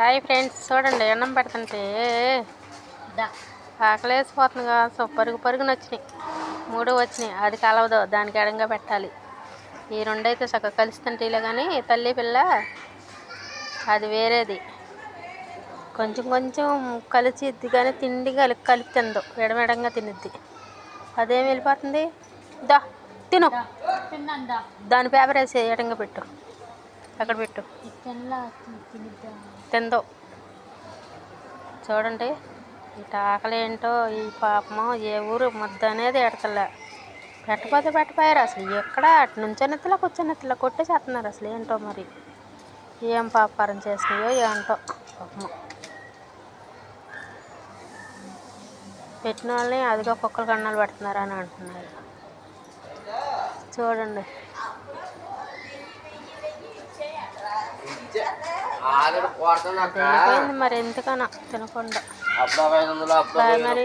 Hi friends, చూడండి అన్నం పెడుతుంటే ఆకలేసిపోతుందిగా. సో పరుగున వచ్చినాయి, 3 వచ్చినాయి. అది కలవదు, దానికి ఎడంగా పెట్టాలి. ఈ రెండైతే చక్కగా కలిస్తుంటేలే కానీ తల్లి పిల్ల అది వేరేది. కొంచెం కలిసిద్ది కానీ తిండి కలిపి తిందు, ఎడమెడంగా తినిద్ది. అదేం వెళ్ళిపోతుంది. దా తిను, దాని పేపర్ వేసి ఎడంగా పెట్టు, అక్కడ పెట్టు. తిందో చూడండి. ఇటు ఆకలి ఏంటో ఈ పాపము. ఏ ఊరు ముద్ద అనేది ఎడతలే. పెట్టపోయారు అసలు. ఎక్కడ అటు నుంచొనిత్తలా కూర్చొనిత్తలా కొట్టేసేస్తున్నారు. అసలు ఏంటో మరి ఏం పాపకారం చేసినాయో ఏంటో. పాపము పెట్టిన వాళ్ళని అదిగా కుక్కలు కన్నాలు పెడుతున్నారు అని అంటున్నారు. చూడండి. మరి ఎందుకన్నా తినకుండా మరి